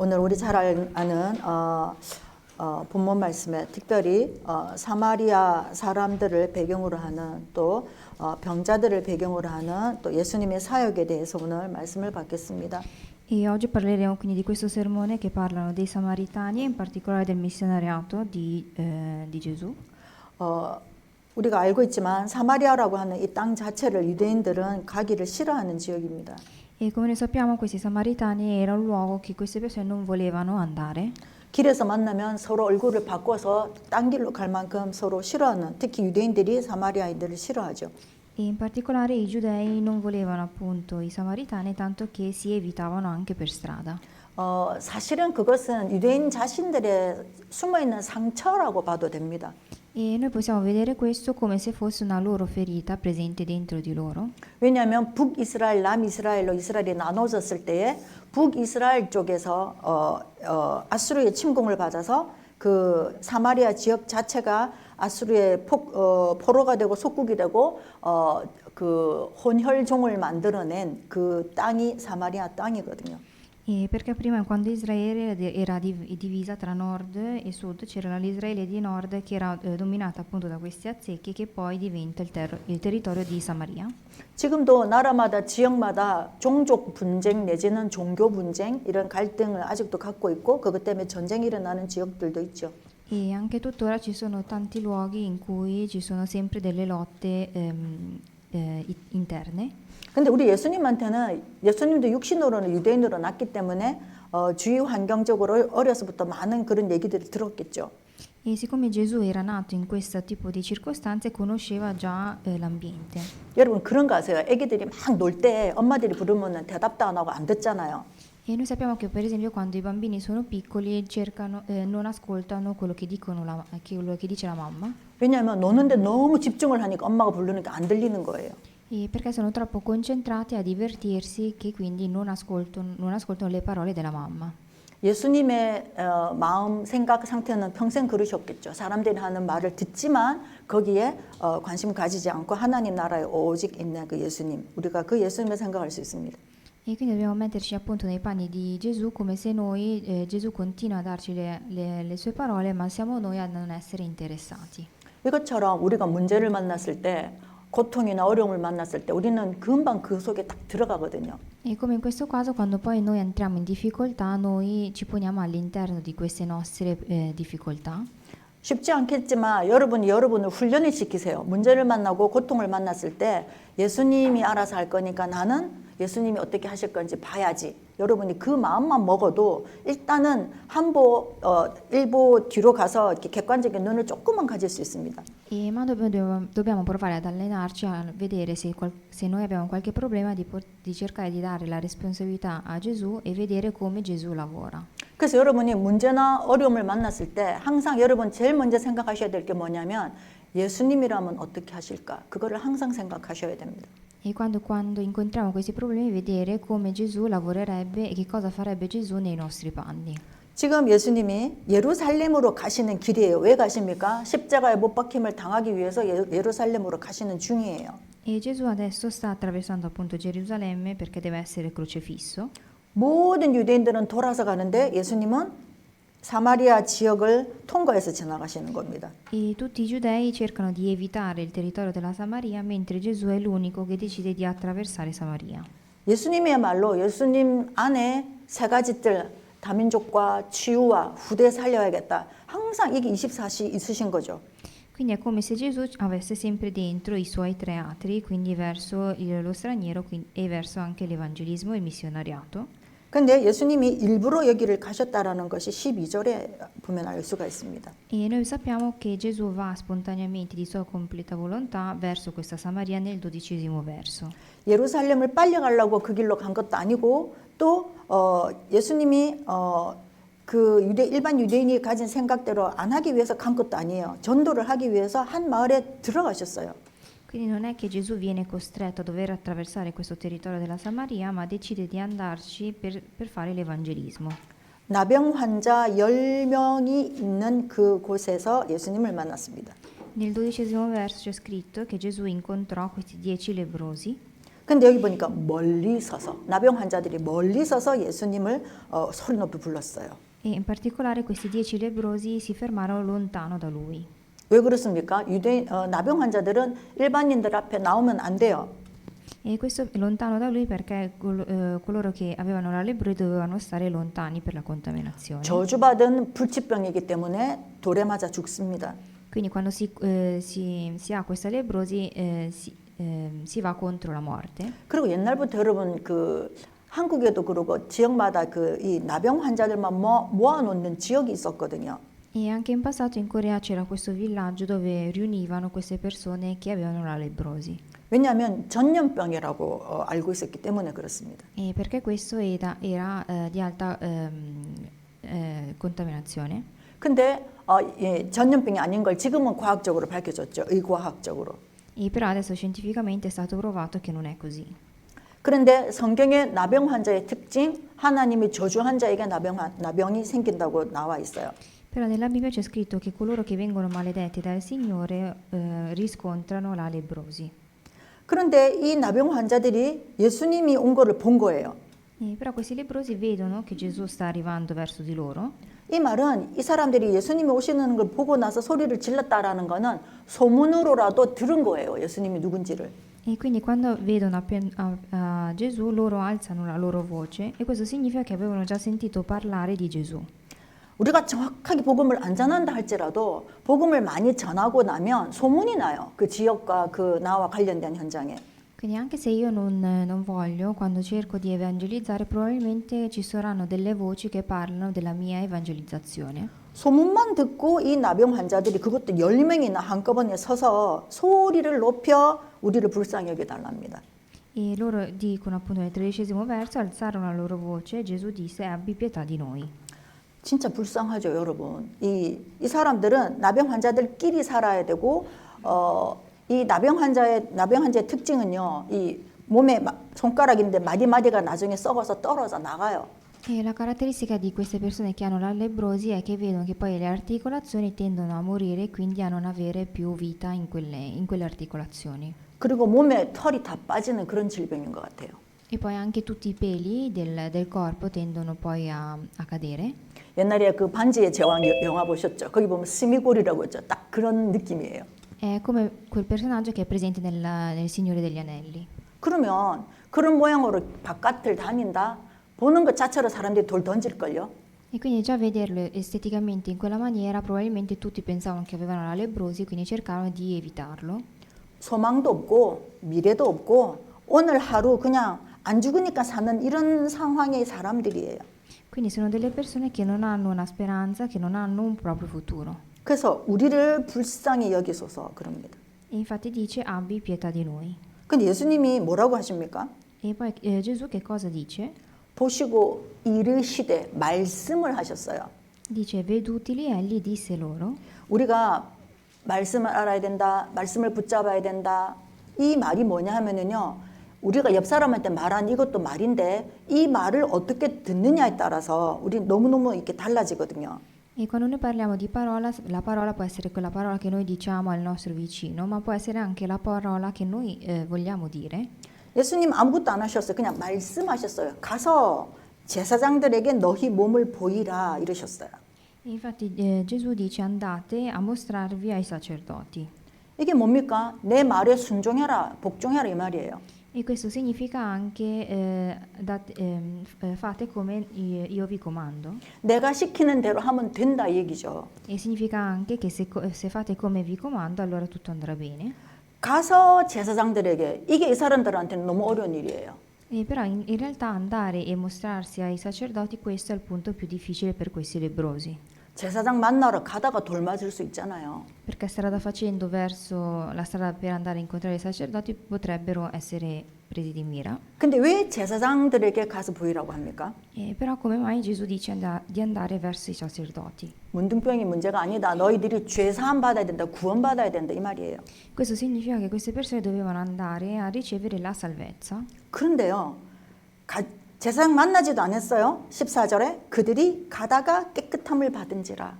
오늘 우리 잘 아는 본문 말씀에 특별히 사마리아 사람들을 배경으로 하는 또 병자들을 배경으로 하는 또 예수님의 사역에 대해서 오늘 말씀을 받겠습니다. E oggi parleremo quindi di questo sermone che parlano dei Samaritani e in particolare del missionariato di Gesù. 우리가 알고 있지만 사마리아라고 하는 이 땅 자체를 유대인들은 가기를 싫어하는 지역입니다. E come noi sappiamo questi Samaritani era un luogo che queste persone non volevano andare. 길에서 만나면 서로 얼굴을 바꿔서 딴 길로 갈 만큼 서로 싫어하는, 특히 유대인들이 사마리아인들을 싫어하죠. E in particolare i giudei non volevano appunto i Samaritani tanto che si evitavano anche per strada. 사실은 그것은 유대인 자신들의 숨어있는 상처라고 봐도 됩니다. E noi possiamo vedere questo come se fosse una loro ferita presente dentro di loro. 왜냐하면 북이스라엘, 남이스라엘로 이스라엘이 나눠졌을 때에 북이스라엘 쪽에서 아수르의 침공을 받아서 그 사마리아 지역 자체가 아수르의 포로가 되고 속국이 되고 그 혼혈종을 만들어낸 그 땅이 사마리아 땅이거든요. E perché prima quando Israele era divisa tra nord e sud, c'era l'Israele di nord che era dominata appunto da questi azzecchi che poi diventa il territorio di Samaria. 지금도 나라마다 지역마다 종족 분쟁 내지는 종교 분쟁 이런 갈등을 아직도 갖고 있고 그것 때문에 전쟁이 일어나는 지역들도 있죠. E anche tuttora ci sono tanti luoghi in cui ci sono sempre delle lotte interne. 근데 우리 예수님한테는 예수님도 육신으로는 유대인으로 났기 때문에 주위 환경적으로 어려서부터 많은 그런 얘기들을 들었겠죠. E siccome Gesù era nato in questo tipo di circostanze, conosceva già l'ambiente. 여러분 그런 거 아세요? 애기들이 막 놀 때 엄마들이 부르면 대답도 안 하고 안 듣잖아요. E noi sappiamo che per esempio quando i bambini sono piccoli non ascoltano quello che dice la mamma. 왜냐하면 노는데 너무 집중을 하니까 엄마가 부르니까 안 들리는 거예요. E perché sono troppo concentrati a divertirsi che quindi non ascoltano le parole della mamma. 예수님의 마음, 생각 상태는 평생 그러셨겠죠. 사람들이 하는 말을 듣지만 거기에 관심 가지지 않고 하나님 나라에 오직 있는 그 예수님. 우리가 그 예수님을 생각할 수 있습니다. E quindi dobbiamo metterci appunto nei panni di Gesù come se noi, Gesù continua a darci le sue parole, ma siamo noi a non essere interessati. 이것처럼 우리가 문제를 만났을 때 고통이나 어려움을 만났을 때 우리는 금방 그 속에 딱 들어가거든요. E come in questo caso, quando poi noi entriamo in difficoltà, noi ci poniamo all'interno di queste nostre difficoltà. 쉽지 않겠지만 여러분을 훈련을 시키세요. 문제를 만나고 고통을 만났을 때 예수님이 알아서 할 거니까 나는 예수님이 어떻게 하실 건지 봐야지. 여러분이 그 마음만 먹어도 일단은 일보 뒤로 가서 이렇게 객관적인 눈을 조금만 가질 수 있습니다. Ma dobbiamo provare ad allenarci a vedere se noi abbiamo qualche problema di cercare di dare la responsabilità a Gesù e vedere come Gesù lavora. 그래서 여러분이 문제나 어려움을 만났을 때 항상 여러분 제일 먼저 생각하셔야 될 게 뭐냐면 예수님이라면 어떻게 하실까? 그거를 항상 생각하셔야 됩니다. E quando incontriamo questi problemi vedere come Gesù lavorerebbe e che cosa farebbe Gesù nei nostri panni. 지금 예수님이 예루살렘으로 가시는 길이에요. 왜 가십니까? 십자가에 못 박힘을 당하기 위해서 예루살렘으로 가시는 중이에요. E Gesù adesso sta attraversando appunto Gerusalemme perché deve essere crocifisso. 모든 유대인들은 돌아서 가는데 예수님은 사마리아 지역을 통과해서 지나가시는 겁니다. E tutti i giudei cercano di evitare il territorio della Samaria, mentre Gesù è l'unico che decide di attraversare Samaria. 예수님이야말로 예수님 안에 세 가지 뜰, 다민족과 치유와 후대 살려야겠다. 항상 이게 24시 있으신 거죠. Quindi è come se Gesù avesse sempre dentro i suoi tre atri, quindi verso lo straniero e verso anche l'evangelismo e il missionariato. 근데 예수님이 일부러 여기를 가셨다라는 것이 12절에 보면 알 수가 있습니다. E noi sappiamo che Gesù va spontaneamente di sua completa volontà verso questa Samaria nel 12° verso. 예루살렘을 빨리 가려고 그 길로 간 것도 아니고 또 예수님이 그 일반 유대인이 가진 생각대로 안 하기 위해서 간 것도 아니에요. 전도를 하기 위해서 한 마을에 들어가셨어요. Quindi non è che Gesù viene costretto a dover attraversare questo territorio della Samaria, ma decide di andarci per fare l'evangelismo. 나병 환자 10명이 있는 그 곳에서 예수님을 만났습니다. Nel 12° verso c'è scritto che Gesù incontrò questi 10 lebbrosi. 근데 여기 보니까 멀리 서서 나병 환자들이 멀리 서서 예수님을 소리 높이 불렀어요. E in particolare questi 10 lebbrosi si fermarono lontano da lui. 왜 그렇습니까? 나병 환자들은 일반인들 앞에 나오면 안 돼요. E questo è lontano da lui perché coloro che avevano la lebbrosi dovevano stare lontani per la contaminazione. 저주받은 불치병이기 때문에 돌에 맞아 죽습니다. Quindi quando si ha questa lebbrosi si va contro la morte. 그리고 옛날부터 여러분 한국에도 그러고 지역마다 이 나병 환자들만 모아놓는 지역이 있었거든요. E anche in passato in Corea c'era questo villaggio dove riunivano queste persone che avevano la lebbrosi. 왜냐하면 전염병이라고 알고 있었기 때문에 그렇습니다. E perché questo era di alta contaminazione. 근데 전염병이 아닌 걸 지금은 과학적으로 밝혀졌죠. 의과학적으로. E però adesso scientificamente è stato provato che non è così. 그런데 성경의 나병 환자의 특징, 하나님이 저주한 자에게 나병이 생긴다고 나와 있어요. Però nella Bibbia c'è scritto che coloro che vengono maledetti dal Signore riscontrano la lebbrosi. 그런데 이 나병 환자들이 예수님이 온 거를 본 거예요. Però questi lebbrosi vedono che Gesù sta arrivando verso di loro. 이 말은 이 사람들이 예수님이 오시는 걸 보고 나서 소리를 질렀다라는 거는 소문으로라도 들은 거예요. 예수님이 누군지를. E quindi quando vedono a Gesù loro alzano la loro voce e questo significa che avevano già sentito parlare di Gesù. 우리가 정확하게 복음을 안 전한다 할지라도 복음을 많이 전하고 나면 소문이 나요. 그 지역과 그 나와 관련된 현장에. Quindi anche se io non voglio, quando cerco di evangelizzare, probabilmente ci saranno delle voci che parlano della mia evangelizzazione. 소문만 듣고 이 나병 환자들이 그것도 10명이나 한꺼번에 서서 소리를 높여 우리를 불쌍히 여겨달랍니다. E loro dicono appunto nel 13° verso, alzarono la loro voce e Gesù disse abbi pietà di noi. 진짜 불쌍하죠, 여러분. 이 사람들은 나병 환자들끼리 살아야 되고 이 나병 환자의 특징은요. 이 몸에 손가락인데 마디마디가 나중에 썩어서 떨어져 나가요. E la caratteristica di queste persone che hanno la lebbrosi è che vedono che poi le articolazioni tendono a morire e quindi a non avere più vita in quelle articolazioni. 그리고 몸에 털이 다 빠지는 그런 질병인 것 같아요. E poi anche tutti i peli del corpo tendono poi a cadere. 옛날에 그 반지의 제왕 영화 보셨죠? 거기 보면 스미골이라고 했죠. 딱 그런 느낌이에요. È come quel personaggio che è presente nel Signore degli Anelli. 그러면 그런 모양으로 바깥을 다닌다? 보는 것 자체로 사람들이 돌 던질걸요? E quindi già vederlo esteticamente in quella maniera, probabilmente tutti pensavano che avevano la lebbrosi, quindi cercavano di evitarlo. 소망도 없고 mi래도 없고 오늘 하루 그냥 안 죽으니까 사는 이런 상황의 사람들이에요. Quindi sono delle persone che non hanno una speranza, che non hanno un proprio futuro. 그래서 우리를 불쌍히 여기소서 그럽니다. E infatti dice abbi pietà di noi. 근데 예수님이 뭐라고 하십니까? E poi Gesù che cosa dice? 보시고 이르시되 말씀을 하셨어요. Dice vedutili egli disse loro. 우리가 말씀을 알아야 된다. 말씀을 붙잡아야 된다. 이 말이 뭐냐 하면은요. 우리가 옆 사람한테 말한 이것도 말인데 이 말을 어떻게 듣느냐에 따라서 우리 너무너무 이렇게 달라지거든요. E quando noi parliamo di parola, la parola può essere quella parola che noi diciamo al nostro vicino, ma può essere anche la parola che noi vogliamo dire. 예수님 아무것도 안 하셨어요. 그냥 말씀하셨어요. 가서 제사장들에게 너희 몸을 보이라 이러셨어요. E infatti Gesù dice andate a mostrarvi ai sacerdoti. 이게 뭡니까? 내 말에 순종해라, 복종해라 이 말이에요. E questo significa anche fate come io vi comando. 내가 시키는 대로 하면 된다 이 얘기죠. E significa anche che se fate come vi comando allora tutto andrà bene. 가서 제사장들에게 이게 이 사람들한테는 너무 어려운 일이에요. E però in realtà andare e mostrarsi ai sacerdoti questo è il punto più difficile per questi lebbrosi. 제사장 만나러 가다가 돌 맞을 수 있잖아요. Perché strada facendo verso la strada per andare a incontrare i sacerdoti potrebbero essere presi di mira. 근데 왜 제사장들에게 가서 보이라고 합니까? Però come mai Gesù dice di andare verso i sacerdoti? 문둥병이 문제가 아니다. 너희들이 죄 사함 받아야 된다. 구원 받아야 된다 이 말이에요. Questo significa che queste persone dovevano andare a ricevere la salvezza. 그런데요. 제사장 만나지도 않았어요. 14절에 그들이 가다가 깨끗함을 받은지라.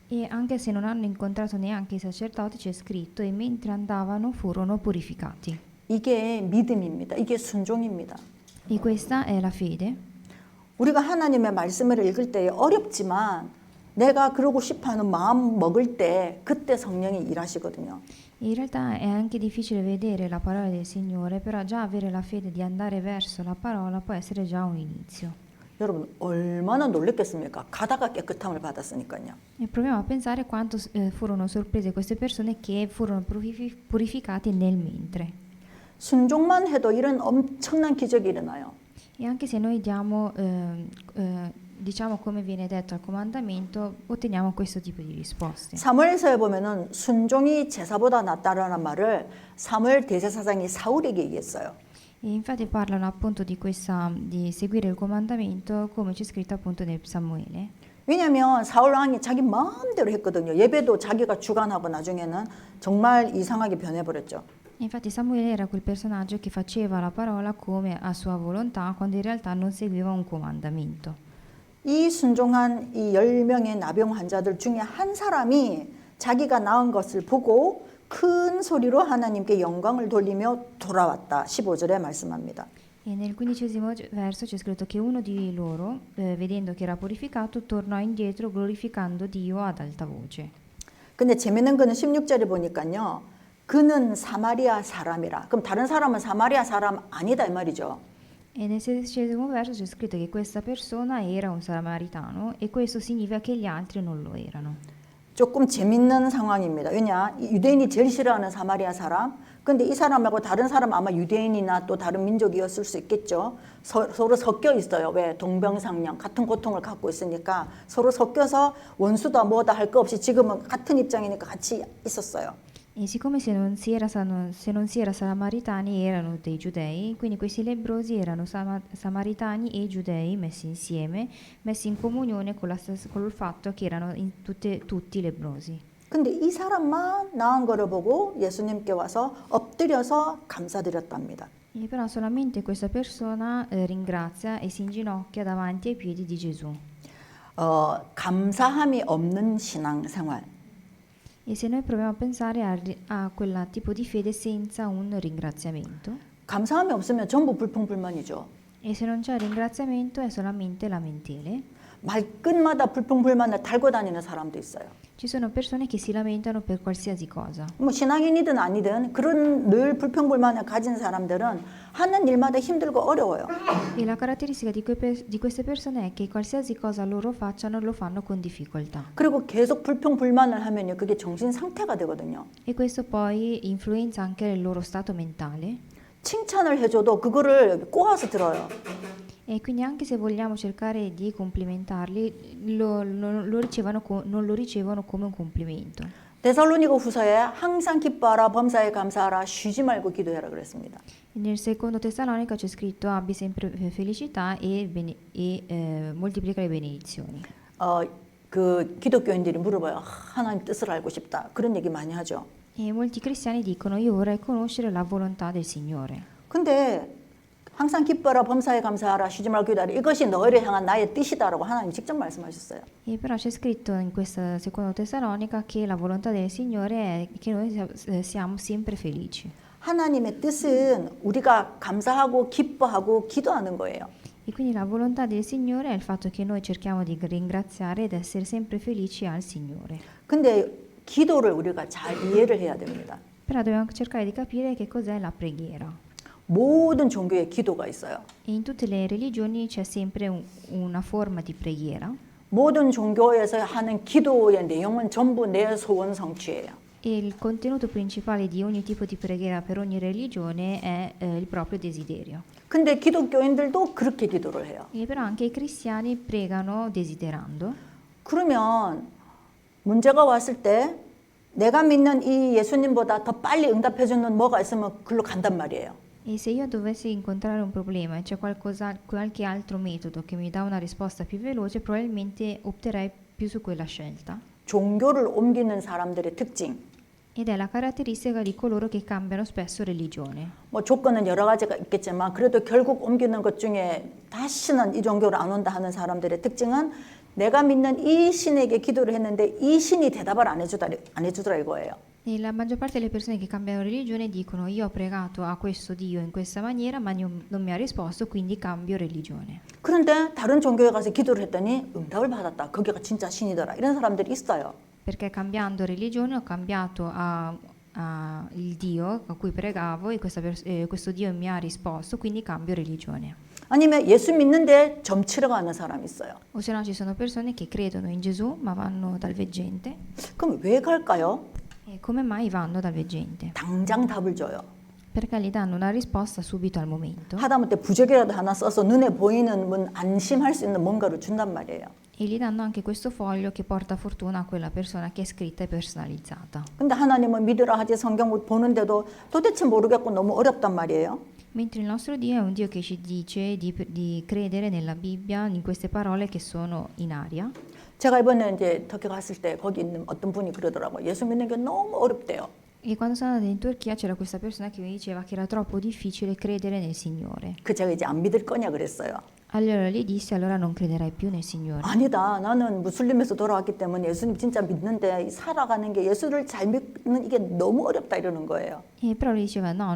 E anche se non hanno incontrato neanche i sacerdoti c'è scritto e mentre andavano furono purificati. 이게 믿음입니다. 이게 순종입니다. E questa è la fede. 우리가 하나님의 말씀을 읽을 때 어렵지만 내가 그러고 싶어하는 마음 먹을 때 그때 성령이 일하시거든요. In realtà è anche difficile vedere la parola del Signore, però già avere la fede di andare verso la parola può essere già un inizio. 여러분 얼마나 놀랬겠습니까? 가다가 깨끗함을 받았으니까요. E proviamo a pensare quanto furono sorprese queste persone che furono purificati nel mentre. 순종만 해도 이런 엄청난 기적이 일어나요. E anche se noi diciamo come viene detto al comandamento, otteniamo questo tipo di risposte. 사무엘서에 보면은 순종이 제사보다 낫다라는 말을 사무엘 대제사장이 사울에게 얘기했어요. E infatti parlano appunto di seguire il comandamento come c'è scritto appunto nel Samuele. 왜냐하면 사울 왕이 자기 마음대로 했거든요. 예배도 자기가 주관하고 나중에는 정말 이상하게 변해버렸죠. E infatti Samuele era quel personaggio che faceva la parola come a sua volontà quando in realtà non seguiva un comandamento. 이 순종한 이 10명의 나병 환자들 중에 한 사람이 자기가 나은 것을 보고 큰 소리로 하나님께 영광을 돌리며 돌아왔다. 15절에 말씀합니다. E nel 15° verso c'è scritto che uno di loro, vedendo che era purificato, tornò indietro glorificando Dio ad alta voce. 근데 재밌는 거는 16절에 보니까요. 그는 사마리아 사람이라. 그럼 다른 사람은 사마리아 사람 아니다 이 말이죠. E nel 16° verso c'è scritto che questa persona era un samaritano e questo significa che gli altri non lo erano. 조금 재밌는 상황입니다. 왜냐? 유대인이 제일 싫어하는 사마리아 사람. 근데 이 사람하고 다른 사람 아마 유대인이나 또 다른 민족이었을 수 있겠죠. 서로 섞여 있어요. 왜? 동병상련 같은 고통을 갖고 있으니까 서로 섞여서 원수다 뭐다 할 거 없이 지금은 같은 입장이니까 같이 있었어요. E siccome se non si era samaritani erano dei giudei, quindi questi lebbrosi erano samaritani e giudei messi insieme, messi in comunione con il fatto che erano tutti lebbrosi. 근데 이 사람만 나은 거를 보고 예수님께 와서 엎드려서 감사드렸답니다. E però solamente questa persona ringrazia e si inginocchia davanti ai piedi di Gesù. 감사함이 없는 신앙생활. E se noi proviamo a pensare a quel tipo di fede senza un ringraziamento, 감사함이 없으면 전부 불평불만이죠. e se non c'è ringraziamento è solamente lamentele, 말끝마다 불평불만을 달고 다니는 사람도 있어요. ci sono persone che si lamentano per qualsiasi cosa. 뭐 신앙인이든 아니든 그런 늘 불평불만을 가진 사람들은 하는 일마다 힘들고 어려워요. E la caratteristica di queste persone è che qualsiasi cosa loro facciano lo fanno con difficoltà. 그리고 계속 불평불만을 하면요, 그게 정신 상태가 되거든요. E questo poi influenza anche il loro stato mentale. 칭찬을 해줘도 그거를 꼬아서 들어요. E quindi anche se vogliamo cercare di complimentarli, non lo ricevono come un complimento. 데살로니가 후서에 항상 기뻐하라, 범사에 감사하라, 쉬지 말고 기도해라 그랬습니다. Nel secondo Tessalonica c'è scritto abbi sempre felicità e moltiplica le benedizioni. 그 기독교인들이 물어봐요. 하나님 뜻을 알고 싶다. 그런 얘기 많이 하죠. E molti cristiani dicono io vorrei conoscere la volontà del Signore. 근데 항상 기뻐라, 범사에 감사하라, 쉬지 말고 기도하라. 이것이 너희를 향한 나의 뜻이다라고 하나님 직접 말씀하셨어요. E però c'è scritto in questa seconda Tessalonica che la volontà del Signore è che noi siamo sempre felici. 하나님의 뜻은 우리가 감사하고 기뻐하고 기도하는 거예요. E quindi la volontà del Signore è il fatto che noi cerchiamo di ringraziare ed essere sempre felici al Signore. 근데 기도를 우리가 잘 이해를 해야 됩니다. Però dobbiamo cercare di capire che cos'è la preghiera. 모든 종교에 기도가 있어요. E in tutte le religioni c'è sempre una forma di preghiera. 모든 종교에서 하는 기도의 내용은 전부 내 소원 성취예요. E il contenuto principale di ogni tipo di preghiera per ogni religione è il proprio desiderio. 근데 기독교인들도 그렇게 기도를 해요. E però anche i cristiani pregano desiderando. 그러면 문제가 왔을 때 내가 믿는 이 예수님보다 더 빨리 응답해 주는 뭐가 있으면 그걸로 간단 말이에요. E se io dovessi incontrare un problema e c'è qualche altro metodo che mi dà una risposta più veloce, probabilmente opterei più su quella scelta. 종교를 옮기는 사람들의 특징. ed è la caratteristica di coloro che cambiano spesso religione. 뭐 조건은 여러 가지가 있겠지만 그래도 결국 옮기는 것 중에 다시는 이 종교로 안 온다 하는 사람들의 특징은 내가 믿는 이 신에게 기도를 했는데 이 신이 대답을 안 해주더라 이거예요. E la maggior parte delle persone che cambiano religione dicono io ho pregato a questo Dio in questa maniera ma non mi ha risposto quindi cambio religione. 그런데 다른 종교에 가서 기도를 했더니 응답을 받았다. 거기가 진짜 신이더라. 이런 사람들이 있어요. Perché cambiando religione ho cambiato il Dio a cui pregavo e questo Dio mi ha risposto quindi cambio religione. 아니면 예수 믿는데 점 치러 가는 사람이 있어요. O se no ci sono persone che credono in Gesù ma vanno dal veggente. 그럼 왜 갈까요? E come mai vanno dal veggente? 당장 답을 줘요. Perché gli danno una risposta subito al momento 하다못해 부적이라도 하나 써서 눈에 보이는 안심할 수 있는 뭔가를 준단 말이에요. e gli danno anche questo foglio che porta fortuna a quella persona che è scritta e personalizzata. 근데 하나님은 믿으라 하지 성경을 보는데도 도대체 모르겠고 너무 어렵단 말이에요. Mentre il nostro Dio è un Dio che ci dice di credere nella Bibbia, in queste parole che sono in aria. 제가 이번에 이제 터키 갔을 때 거기 있는 어떤 분이 그러더라고요. 예수 믿는 게 너무 어렵대요. E quando sono andata in Turchia c'era questa persona che mi diceva che era troppo difficile credere nel Signore. 그 제가 이제 안 믿을 거냐 그랬어요. Allora gli dissi, allora non crederai più nel Signore. 아니다. 나는 무슬림에서 돌아왔기 때문에 예수님 진짜 믿는데 살아가는 게 예수를 잘 믿는 이게 너무 어렵다 이러는 거예요. E però lui diceva no,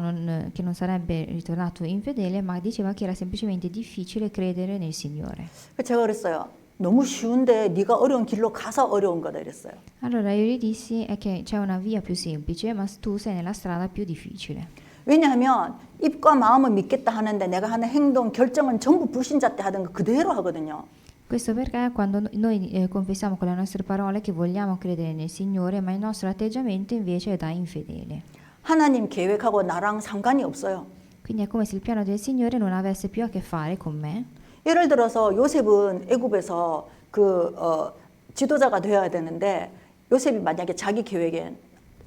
che non sarebbe ritornato infedele, ma diceva che era semplicemente difficile credere nel Signore. 제가 그랬어요. 너무 쉬운데 네가 어려운 길로 가서 어려운 거다 이랬어요. Allora io gli dissi è che c'è una via più semplice, ma tu sei nella strada più difficile. 왜냐하면 입과 마음은 믿겠다 하는데 내가 하는 행동, 결정은 전부 불신자 때 하던 거 그대로 하거든요. Questo perché quando noi confessiamo con le nostre parole che vogliamo credere nel Signore, ma il nostro atteggiamento invece è da infedele. 하나님 계획하고 나랑 상관이 없어요. Quindi è come se il piano del Signore non avesse più a che fare con me. 예를 들어서 요셉은 애굽에서 지도자가 되어야 되는데 요셉이 만약에 자기 계획에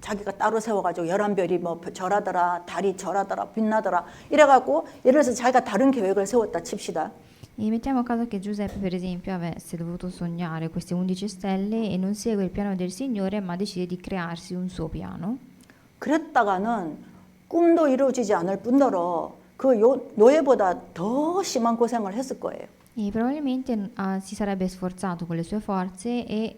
자기가 따로 세워가지고 11별이 뭐 절하더라, 달이 절하더라, 빛나더라 이래갖고 예를 들어서 자기가 다른 계획을 세웠다 칩시다. E mettiamo a caso che Giuseppe, per esempio, avesse dovuto sognare queste 11 stelle e non segue il piano del Signore, ma decide di crearsi un suo piano. 그랬다가는 꿈도 이루어지지 않을 뿐더러 그 노예보다 더 심한 고생을 했을 거예요. E probabilmente si sarebbe sforzato con le sue forze e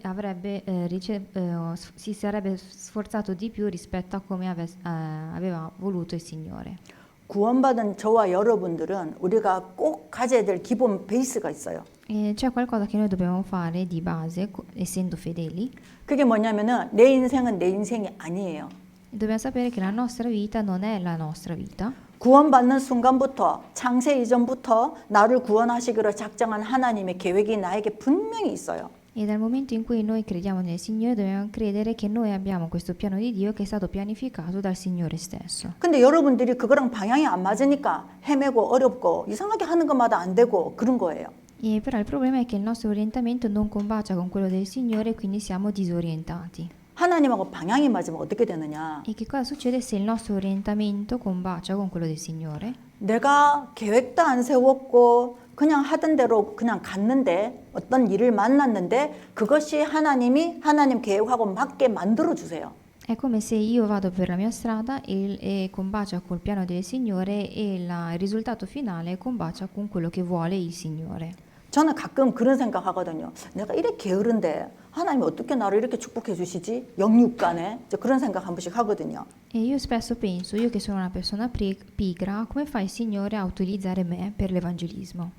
si sarebbe sforzato di più rispetto a come aveva voluto il Signore. 구원받은 저와 여러분들은 우리가 꼭 가져야 될 기본 베이스가 있어요. E c'è qualcosa che noi dobbiamo fare di base, essendo fedeli. 그게 뭐냐면은 내 인생은 내 인생이 아니에요. Dobbiamo sapere che la nostra vita non è la nostra vita. 구원받는 순간부터 창세 이전부터 나를 구원하시기로 작정한 하나님의 계획이 나에게 분명히 있어요. E dal momento in cui noi crediamo nel Signore dobbiamo credere che noi abbiamo questo piano di Dio che è stato pianificato dal Signore stesso. 근데 여러분들이 그거랑 방향이 안 맞으니까 헤매고 어렵고 이상하게 하는 것마다 안 되고 그런 거예요. E però il problema è che il nostro orientamento non combacia con quello del Signore e quindi siamo disorientati. 하나님하고 방향이 맞으면 어떻게 되느냐? E che cosa succede se il nostro orientamento combacia con quello del Signore? 내가 계획도 안 세웠고 그냥 하던 대로 그냥 갔는데 어떤 일을 만났는데 그것이 하나님 계획하고 맞게 만들어 주세요. È come se io vado per la mia strada e combacia col piano del Signore e il risultato finale combacia con quello che vuole il Signore. 저는 가끔 그런 생각하거든요. 내가 이렇게 게으른데 하나님이 어떻게 나를 이렇게 축복해 주시지? 영육간에 그런 생각 한 번씩 하거든요. E io spesso penso, io che sono una persona pigra, come fa il Signore a utilizzare me per l'evangelismo?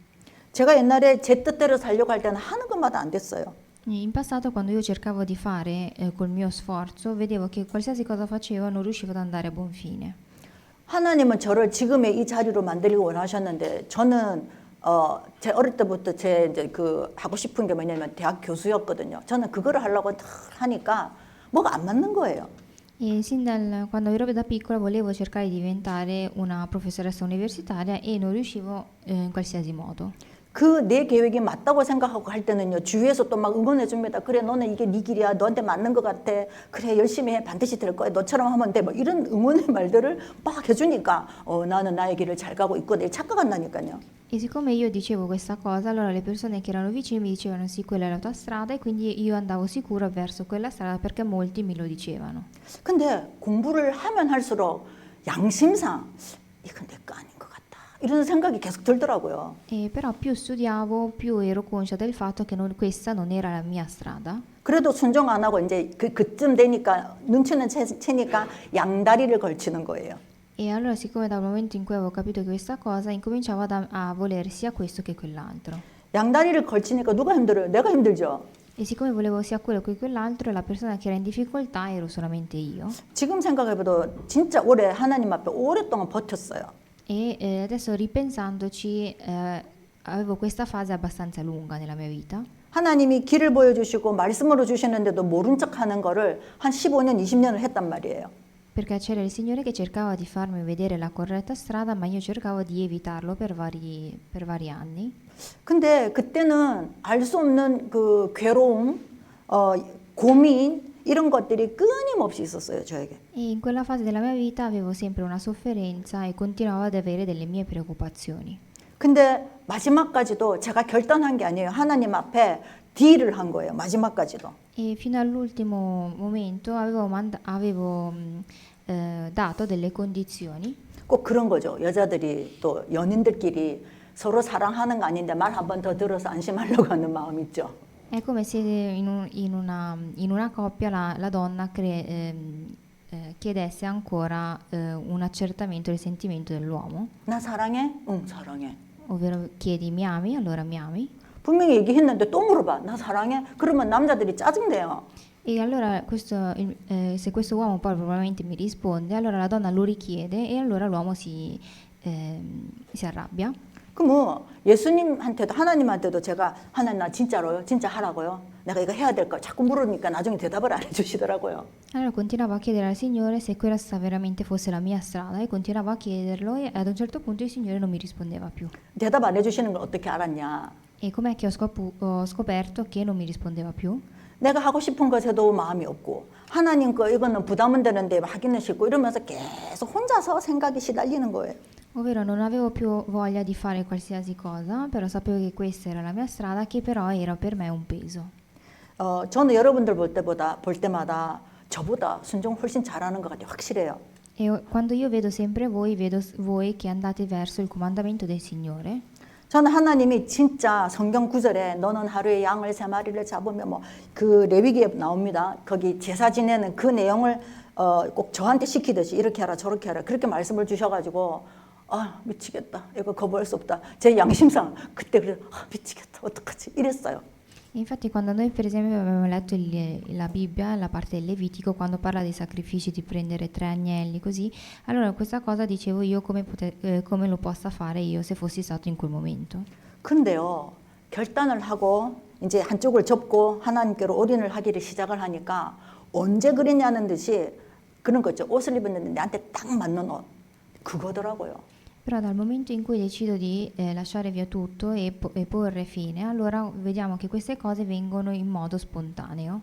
제가 옛날에 제 뜻대로 살려고 할 때는 하는 것마다 안 됐어요. In passato, quando io cercavo di fare col mio sforzo, vedevo che qualsiasi cosa facevo non riuscivo ad andare a buon fine. 하나님은 저를 지금의 이 자리로 만들기 원하셨는데 저는 제 어릴 때부터 제 이제 하고 싶은 게 뭐냐면 대학 교수였거든요. 저는 그거를 하려고 하니까 뭐가 안 맞는 거예요. E quando ero da piccola volevo cercare di diventare una professoressa universitaria e non riuscivo in qualsiasi modo. 그 내 계획이 맞다고 생각하고 할 때는요 주위에서 또 막 응원해 줍니다. 그래 너는 이게 네 길이야. 너한테 맞는 것 같아. 그래 열심히 해. 반드시 될 거야. 너처럼 하면 돼. 뭐 이런 응원의 말들을 막 해주니까 나는 나의 길을 잘 가고 있고 내 착각한다니까요. E siccome io dicevo questa cosa, allora le persone che erano vicine mi dicevano sì, quella è la tua strada e quindi io andavo sicuro verso quella strada perché molti me lo dicevano. 근데 공부를 하면 할수록 양심상 이건 내 거 아닌 것 같다. 이런 생각이 계속 들더라고요. E però più studiavo, più ero conscia del fatto che questa non era la mia strada. 그래도 순종 안 하고 이제 그쯤 되니까 눈치는 채니까 양다리를 걸치는 거예요. E allora siccome dal momento in cui avevo capito questa cosa, incominciavo a voler sia questo che quell'altro. 양다리를 걸치니까 누가 힘들어요? 내가 힘들죠. E siccome volevo sia quello che quell'altro, la persona che era in difficoltà ero solamente io. 지금 생각해봐도 진짜 오래 하나님 앞에 오랫동안 버텼어요. E adesso ripensandoci, avevo questa fase abbastanza lunga nella mia vita. 하나님이 길을 보여주시고 말씀으로 주시는데도 모른 척하는 거를 한 15년, 20년을 했단 말이에요. Perché c'era il Signore che cercava di farmi vedere la corretta strada, ma io cercavo di evitarlo per vari anni. 근데 그때는 알 수 없는 그 괴로움, 고민 이런 것들이 끊임없이 있었어요, 저에게. E in quella fase della mia vita avevo sempre una sofferenza e continuavo ad avere delle mie preoccupazioni. 근데 마지막까지도 제가 결단한 게 아니에요. 하나님 앞에 딜을 한 거예요. 마지막까지도. E fino all'ultimo momento avevo dato delle condizioni. 꼭 그런 거죠. 여자들이 또 연인들끼리 서로 사랑하는 거 아닌데 말 한 번 더 들어서 안심하려고 하는 마음 있죠. È come se in una coppia la donna chiedesse ancora un accertamento del sentimento dell'uomo, 나 사랑해? 응, 사랑해. ovvero chiedi mi ami, allora mi ami. 분명히 얘기했는데 또 물어봐. 나 사랑해? 그러면 남자들이 짜증내요. E allora se questo uomo poi probabilmente mi risponde, allora la donna lo richiede e allora l'uomo si arrabbia. 그 뭐 예수님한테도 하나님한테도 제가 하나님 나 진짜로요? 진짜 하라고요? 내가 이거 해야 될 거 자꾸 물으니까 나중에 대답을 안 해주시더라고요. Allora continuavo a chiedere al Signore se quella veramente fosse la mia strada e continuavo a chiederlo e ad un certo punto il Signore non mi rispondeva più. 대답 안 해주시는 걸 어떻게 알았냐? E com'è che ho scoperto che non mi rispondeva più? 내가 하고 싶은 것에도 마음이 없고 하나님 거 이거는 부담은 되는데 하기는 싫고 이러면서 계속 혼자서 생각이 시달리는 거예요. Ovvero non avevo più voglia di fare qualsiasi cosa, però sapevo che questa era la mia strada, che però era per me un peso. 저는 여러분들 볼 때마다 저보다 순종 훨씬 잘하는 것 같아요. 확실해요. E quando io vedo sempre voi, vedo voi che andate verso il comandamento del Signore. 저는 하나님이 진짜 성경 구절에 너는 하루에 양을 3마리를 잡으면 뭐 그 레위기에 나옵니다. 거기 제사 지내는 그 내용을 꼭 저한테 시키듯이 이렇게 하라 저렇게 하라 그렇게 말씀을 주셔가지고 아 미치겠다 이거 거부할 수 없다 제 양심상 그때 그래 미치겠다 어떡하지 이랬어요. Infatti quando noi per esempio abbiamo letto la Bibbia, la parte del Levitico, quando parla dei sacrifici di prendere 3 agnelli così, allora questa cosa dicevo io come lo possa fare io se fossi stato in quel momento. 근데요 결단을 하고 이제 한쪽을 접고 하나님께로 올인을 하기를 시작을 하니까 언제 그랬냐는 듯이 그런 거죠. 옷을 입었는데 나한테 딱 맞는 옷 그거더라고요. Però dal momento in cui decido di lasciare via tutto e porre fine, allora vediamo che queste cose vengono in modo spontaneo.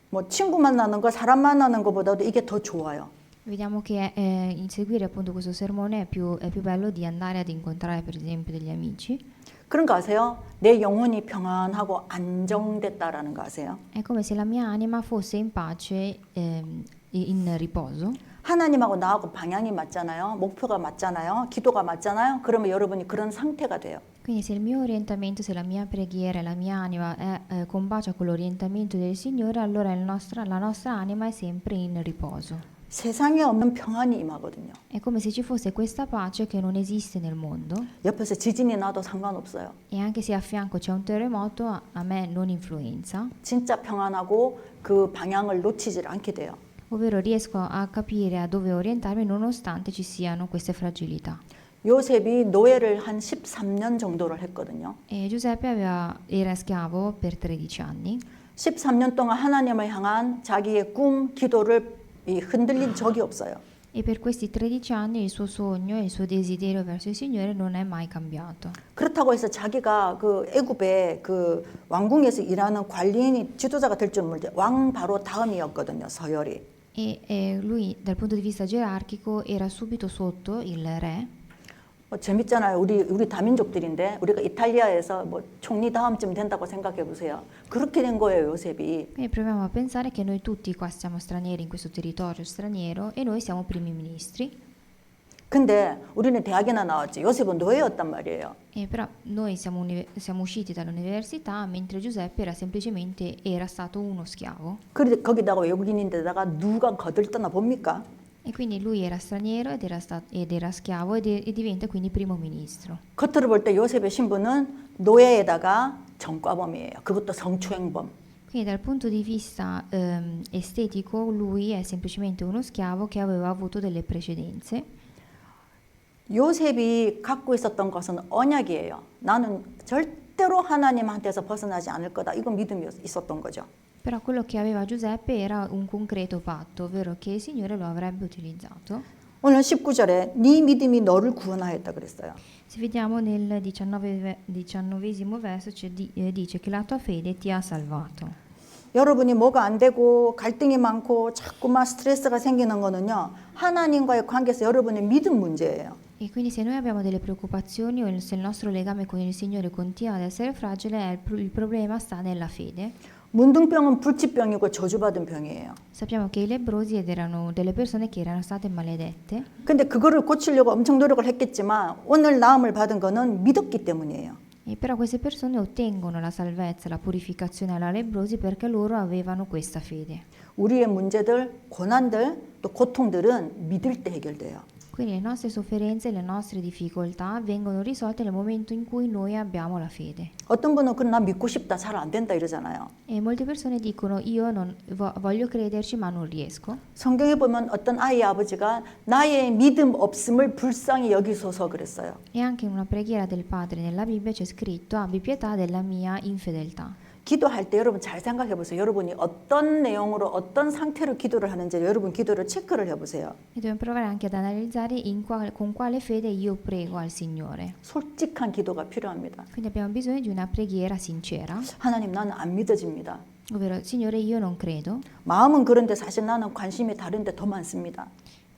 뭐 친구 만나는 거, 사람 만나는 것보다도 이게 더 좋아요. Vediamo che inseguire appunto questo sermone è più bello di andare ad incontrare per esempio degli amici. 그런 거 아세요? 내 영혼이 평안하고 안정됐다라는 거 아세요? È come se la mia anima fosse in pace, in riposo. 하나님하고 나하고 방향이 맞잖아요. 목표가 맞잖아요. 기도가 맞잖아요. 그러면 여러분이 그런 상태가 돼요. Quindi se il mio orientamento, se la mia preghiera e la mia anima è combacia con l'orientamento del Signore, allora la nostra anima è sempre in riposo. 세상에 없는 평안이 임하거든요. È come se ci fosse questa pace che non esiste nel mondo 옆에서 지진이 나도 상관없어요. e anche se a fianco c'è un terremoto a me non influenza, 진짜 평안하고 그 방향을 놓치질 않게 돼요. ovvero riesco a capire a dove orientarmi nonostante ci siano queste fragilità. 요셉이 노예를 한 13년 정도를 했거든요. E Giuseppe era schiavo per 13 anni 13년 동안 하나님을 향한 자기의 꿈, 기도를 흔들린 적이 없어요. e per questi 13 anni il suo sogno e il suo desiderio verso il Signore non è mai cambiato. 그렇다고 해서 자기가 그 애굽의 그 왕궁에서 일하는 관리인이 지도자가 될 줄 몰랐어요. 왕 바로 다음이었거든요, 서열이. E lui dal punto di vista gerarchico era subito sotto il re. 재밌잖아요. 우리 다민족들인데 우리가 이탈리아에서 뭐 총리 다음쯤 된다고 생각해 보세요. 그렇게 된 거예요, 요셉이. Quindi proviamo a pensare che noi tutti qua siamo stranieri in questo territorio straniero e noi siamo primi ministri. 근데 우리는 대학이나 나왔지. 요셉은 노예였단 말이에요. E però noi siamo usciti dall'università mentre Giuseppe era stato uno schiavo. 그런데 거기다가 외국인인데다가 누가 거들떠나 봅니까? E quindi lui era straniero ed era schiavo e diventa quindi primo ministro. 겉으로 볼 때 요셉의 신분은 노예에다가 전과범이에요. 그것도 성추행범. Quindi dal punto di vista estetico lui è semplicemente uno schiavo che aveva avuto delle precedenze. 요셉이 갖고 있었던 것은 언약이에요. 나는 절대로 하나님한테서 벗어나지 않을 거다. 이건 믿음이 있었던 거죠. Però quello che aveva Giuseppe era un concreto patto, ovvero che il Signore lo avrebbe utilizzato. 오늘 19절에 네 믿음이 너를 구원하였다 그랬어요. Se vediamo nel 19esimo verso dice che la tua fede ti ha salvato. 여러분이 뭐가 안 되고 갈등이 많고 자꾸만 스트레스가 생기는 거는요. 하나님과의 관계에서 여러분의 믿음 문제예요. E quindi se noi abbiamo delle preoccupazioni o se il nostro legame con il Signore continua ad essere fragile, il problema sta nella fede. 문둥병은 불치병이고 저주받은 병이에요. Sappiamo che i lebbrosi erano delle persone che erano state maledette. 근데 그거를 고치려고 엄청 노력을 했겠지만 오늘 나음을 받은 거는 믿었기 때문이에요. E però queste persone ottengono la salvezza, la purificazione alla lebbrosi perché loro avevano questa fede. 우리의 문제들, 고난들, 또 고통들은 믿을 때 해결돼요. Quindi le nostre sofferenze, le nostre difficoltà vengono risolte nel momento in cui noi abbiamo la fede. 어떤 분은 그건 나 믿고 싶다, 잘 안 된다 이러잖아요. E molte persone dicono io non voglio crederci ma non riesco. 성경에 보면 어떤 아이의 아버지가 나의 믿음 없음을 불쌍히 여기소서 그랬어요. E anche in una preghiera del padre nella Bibbia c'è scritto abbi pietà della mia infedeltà. 기도할 때 여러분 잘 생각해 보세요. 여러분이 어떤 내용으로 어떤 상태로 기도를 하는지 여러분 기도를 체크를 해 보세요. E dobbiamo provare anche ad analizzare con quale fede io prego al Signore. 솔직한 기도가 필요합니다. Quindi abbiamo bisogno di una preghiera sincera, 하나님 나는 안 믿어집니다. ovvero Signore io non credo. 마음은 그런데 사실 나는 관심이 다른데 더 많습니다.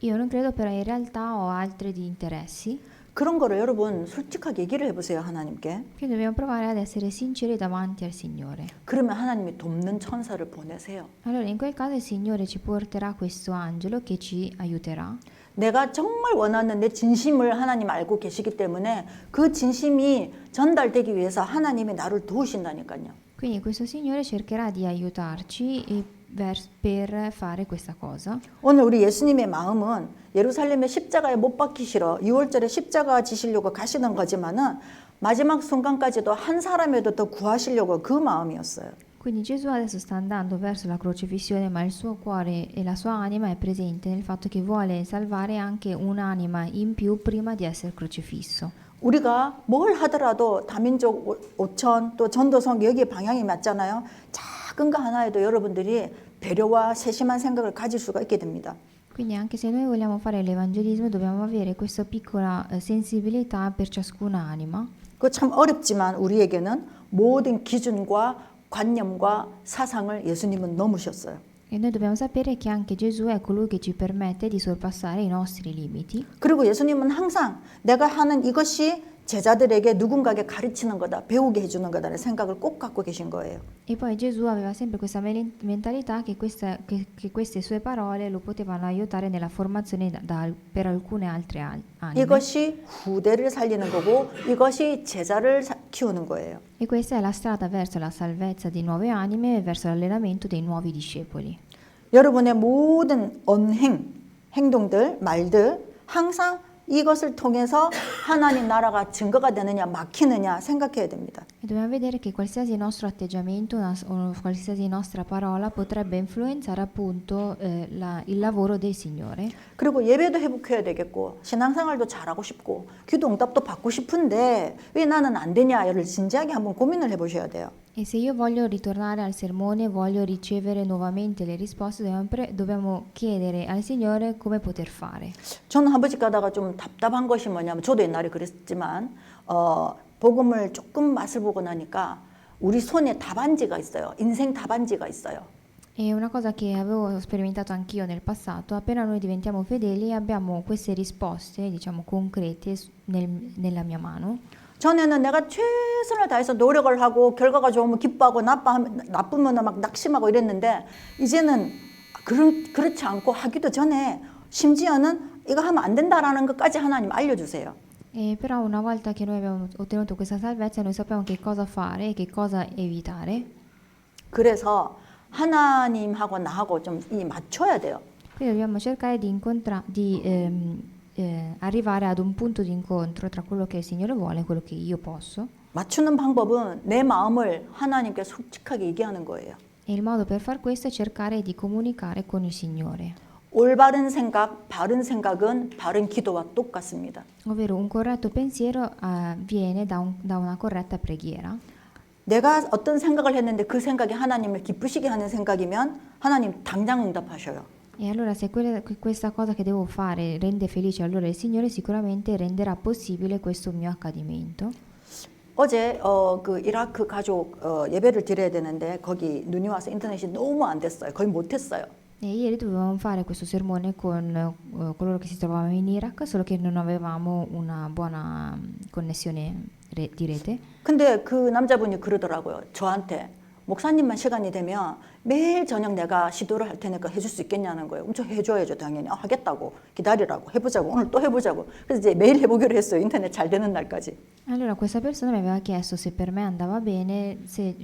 Io non credo però in realtà ho altri di interessi. 그런 거를 여러분 솔직하게 얘기를 해보세요 하나님께. Quindi dobbiamo provare ad essere sinceri davanti al Signore. 그러면 하나님이 돕는 천사를 보내세요. Allora in quel caso il Signore ci porterà questo angelo che ci aiuterà. 내가 정말 원하는 내 진심을 하나님 알고 계시기 때문에 그 진심이 전달되기 위해서 하나님이 나를 도우신다니까요. Quindi questo Signore cercherà di aiutarci per fare questa cosa. 오늘 우리 예수님의 마음은 예루살렘의 십자가에 못 박히시러 6월절에 십자가 지시려고 가시는 거지만은 마지막 순간까지도 한 사람에도 더 구하시려고 그 마음이었어요. Quindi Gesù adesso sta andando verso la crocifissione, ma il suo cuore e la sua anima è presente nel fatto che vuole salvare anche un'anima in più prima di essere crocifisso. 우리가 뭘 하더라도 다민족 5천 또 전도성 여기에 방향이 맞잖아요. 작은 거 하나에도 여러분들이 배려와 세심한 생각을 가질 수가 있게 됩니다. Quindi anche se noi vogliamo fare l'evangelismo dobbiamo avere questa piccola sensibilità per ciascuna anima. 그거 참 어렵지만 우리에게는 모든 기준과 관념과 사상을 예수님은 넘으셨어요. E noi dobbiamo sapere che anche Gesù è colui che ci permette di sorpassare i nostri limiti. 그리고 예수님은 항상 내가 하는 이것이 제자들에게 누군가에게 가르치는 거다, 배우게 해주는 거다라는 생각을 꼭 갖고 계신 거예요. E poi Gesù aveva sempre questa mentalità che queste sue parole lo potevano aiutare nella formazione per alcune altre anime. 이것이 후대를 살리는 거고 이것이 제자를 키우는 거예요. E questa è la strada verso la salvezza di nuove anime e verso l'allenamento dei nuovi discepoli. 여러분의 모든 언행, 행동들, 말들 항상 이것을 통해서 하나님 나라가 증거가 되느냐 막히느냐 생각해야 됩니다. E dobbiamo vedere che qualsiasi nostro atteggiamento o qualsiasi nostra parola potrebbe influenzare appunto il lavoro del Signore. 그리고 예배도 회복해야 되겠고 신앙생활도 잘하고 싶고 기도 응답도 받고 싶은데 왜 나는 안 되냐를 진지하게 한번 고민을 해보셔야 돼요. E se io voglio ritornare al sermone, voglio ricevere nuovamente le risposte, dobbiamo chiedere al Signore come poter fare. 저는 한 번씩 가다가 좀 답답한 것이 뭐냐면 저도 옛날에 그랬지만 복음을 조금 맛을 보고 나니까 우리 손에 답안지가 있어요. 인생 답안지가 있어요. È una cosa che avevo sperimentato anch'io nel passato, appena noi diventiamo fedeli abbiamo queste risposte, diciamo concrete, nella mia mano. 전에는 내가 최선을 다해서 노력을 하고 결과가 좋으면 기뻐하고 나쁘면 막 낙심하고 이랬는데 이제는 그렇지 않고 하기도 전에 심지어는 이거 하면 안 된다라는 것까지 하나님 알려주세요. Però una volta che noi abbiamo ottenuto questa salvezza, noi sappiamo che cosa fare e che cosa evitare. 그래서 하나님하고 나하고 좀 이 맞춰야 돼요. Quindi dobbiamo cercare di arrivare ad un punto di incontro tra quello che il Signore vuole e quello che io posso. 맞추는 방법은 내 마음을 하나님께 솔직하게 얘기하는 거예요. E il modo per far questo è cercare di comunicare con il Signore. 올바른 생각, 바른 생각은 바른 기도와 똑같습니다. Ovvero un corretto pensiero viene da una corretta preghiera. 내가 어떤 생각을 했는데 그 생각이 하나님을 기쁘시게 하는 생각이면 하나님 당장 응답하셔요. E allora se questa cosa che devo fare rende felice allora il Signore, sicuramente renderà possibile questo mio accadimento. 어제 그 이라크 가족 예배를 드려야 되는데 거기 눈이 와서 인터넷이 너무 안 됐어요. 거의 못 했어요. E ieri dovevamo fare questo sermone con coloro che si trovavano in Iraq, solo che non avevamo una buona connessione di rete. 근데 그 남자분이 그러더라고요. 저한테 목사님만 시간이 되면 매일 저녁 내가 시도를 할 테니까 해줄 수 있겠냐는 거예요. 저 해줘야죠 당연히. 하겠다고. 기다리라고. 해보자고. 오늘 또 해보자고. 그래서 이제 매일 해보기로 했어요. 인터넷 잘 되는 날까지. Allora questa persona mi aveva chiesto se per me andava bene, se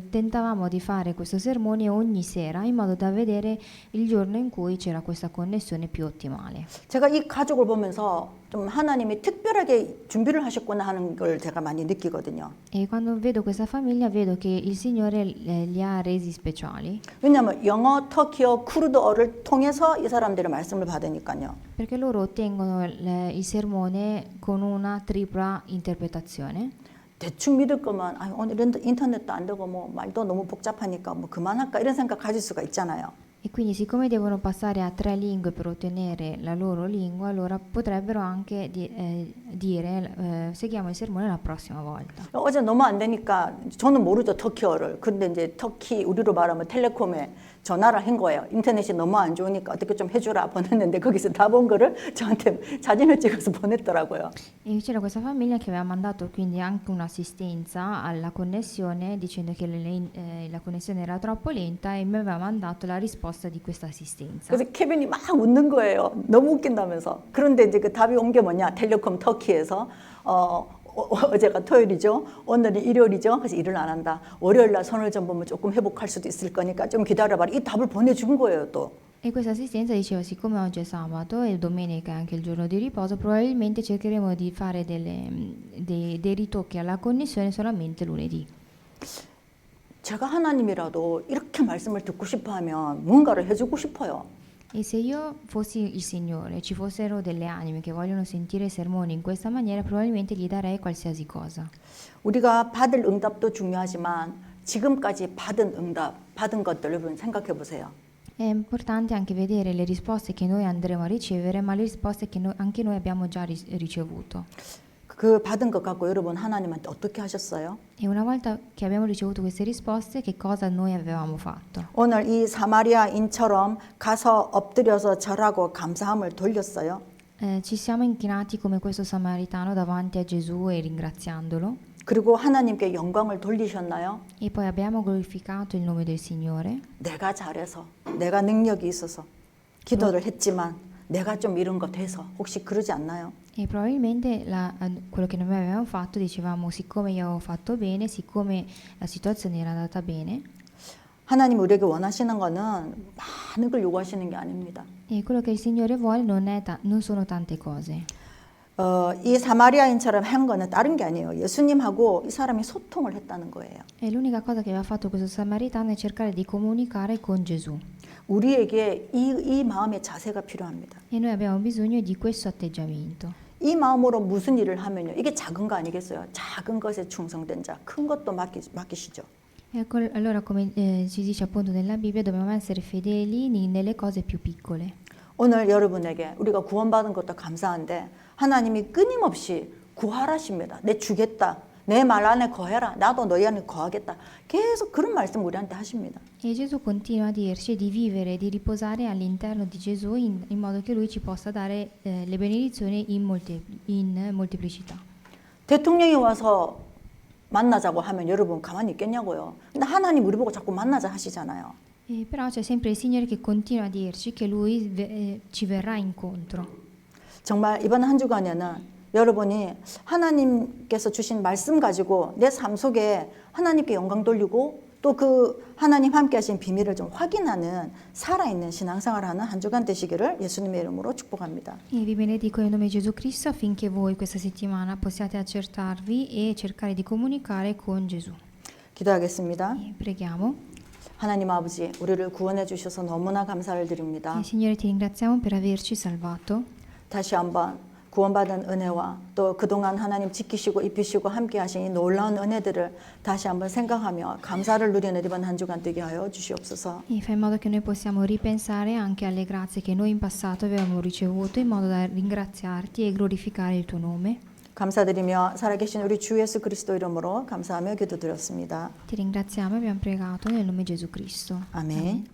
tentavamo di fare questo sermone ogni sera in modo da vedere il giorno in cui c'era questa connessione più ottimale. 제가 이 가족을 보면서 좀 하나님이 특별하게 준비를 하셨구나 하는 걸 제가 많이 느끼거든요. E quando vedo questa famiglia vedo che il Signore li ha resi speciali. 왜냐하면 영어, 터키어, 쿠르드어를 통해서 이 사람들의 말씀을 받으니까요. Perché loro ottengono il sermone con una tripla interpretazione. 대충 믿을 거면 오늘 인터넷도 안 되고 뭐 말도 너무 복잡하니까 뭐 그만할까 이런 생각 가질 수가 있잖아요. E quindi siccome devono passare a 3 lingue per ottenere la loro lingua, allora potrebbero anche dire seguiamo il sermone la prossima volta. 어제 너무 안 되니까 저는 모르죠 터키어를. 근데 이제 터키 우리로 말하면 텔레콤에 전화를 한 거예요. 인터넷이 너무 안 좋으니까 어떻게 좀 해주라 보냈는데 거기서 다 본 거를 저한테 사진을 찍어서 보냈더라고요. E c'era questa famiglia che aveva mandato quindi anche un'assistenza alla connessione dicendo che la connessione era troppo lenta e mi aveva mandato la risposta di questa assistenza. 그래서 케빈이 막 웃는 거예요. 너무 웃긴다면서. 그런데 이제 그 답이 온 게 뭐냐? 텔레콤 터키에서 어제가 토요일이죠. 오늘이 일요일이죠. 그래서 일을 안 한다. 월요일 날 선을 좀 보면 조금 회복할 수도 있을 거니까 좀 기다려봐라. 이 답을 보내준 거예요 또. E questa assistenza diceva siccome oggi è sabato e domenica è anche il giorno di riposo, probabilmente cercheremo di fare dei ritocchi alla connessione solamente lunedì. 제가 하나님이라도 이렇게 말씀을 듣고 싶어하면 뭔가를 해주고 싶어요. E se io fossi il Signore, ci fossero delle anime che vogliono sentire i sermoni in questa maniera, probabilmente gli darei qualsiasi cosa. 우리가 받을 응답도 중요하지만 지금까지 받은 응답, 받은 것들 여러분 생각해 보세요. È importante anche vedere le risposte che noi andremo a ricevere, ma le risposte che anche noi abbiamo già ricevuto. 그 받은 것 갖고 여러분 하나님한테 어떻게 하셨어요? E una volta che abbiamo ricevuto queste risposte, che cosa noi avevamo fatto? 오늘 이 사마리아인처럼 가서 엎드려서 절하고 감사함을 돌렸어요. Ci siamo inchinati come questo samaritano davanti a Gesù e ringraziandolo. 그리고 하나님께 영광을 돌리셨나요? E poi abbiamo glorificato il nome del Signore. 내가 잘해서, 내가 능력이 있어서 기도를 했지만 내가 좀 이런 것 해서 혹시 그러지 않나요? E probabilmente quello che noi avevamo fatto, dicevamo siccome io ho fatto bene, siccome la situazione era andata bene. 하나님 우리에게 원하시는 거는 많은 걸 요구하시는 게 아닙니다. E quello che il Signore vuole non sono tante cose. 이 사마리아인처럼 한 거는 다른 게 아니에요. 예수님하고 이 사람이 소통을 했다는 거예요. E l'unica cosa che aveva fatto questo samaritano è cercare di comunicare con Gesù. 우리에게 이 마음의 자세가 필요합니다. E noi abbiamo bisogno di questo atteggiamento. 이 마음으로 무슨 일을 하면요. 이게 작은 거 아니겠어요? 작은 것에 충성된 자, 큰 것도 맡기시죠. Allora, come ci dice appunto nella Bibbia, dobbiamo essere fedeli nelle cose più piccole. 오늘 여러분에게 우리가 구원받은 것도 감사한데 하나님이 끊임없이 구하라십니다. 내 주겠다. 내 말 안에 거해라. 나도 너희 안에 거하겠다. 계속 그런 말씀 우리한테 하십니다. E Gesù continua a dirci di vivere, di riposare all'interno di Gesù in modo che Lui ci possa dare le benedizioni in molteplicità. 대통령이 와서 만나자고 하면 여러분 가만히 있겠냐고요. 근데 하나님 우리 보고 자꾸 만나자 하시잖아요. Però c'è sempre il Signore che continua a dirci che Lui ci verrà incontro. 정말 이번 한 주간에는 여러분이 하나님께서 주신 말씀 가지고 내 삶 속에 하나님께 영광 돌리고 또 그 하나님 함께 하신 비밀을 좀 확인하는 살아있는 신앙생활을 하는 한 주간 되시기를 예수님의 이름으로 축복합니다. E vi benedico nel nome di Gesù Cristo affinché voi questa settimana possiate accertarvi e cercare di comunicare con Gesù. 기도하겠습니다. Preghiamo. 하나님 아버지, 우리를 구원해 주셔서 너무나 감사를 드립니다. Signore, ti ringraziamo per averci salvato. 다시 한번 구원받은 은혜와 또 그동안 하나님 지키시고 입히시고 함께 하신 이 놀라운 은혜들을 다시 한번 생각하며 감사를 누리는 이번 한 주간 되게 하여 주시옵소서. E fai in modo che noi possiamo ripensare anche alle grazie che noi in passato avevamo ricevuto in modo da ringraziarti e glorificare il tuo nome. 감사드리며 살아계신 우리 주 예수 그리스도 이름으로 감사하며 기도드렸습니다. Ti ringraziamo e abbiamo pregato nel nome di Gesù Cristo. 아멘.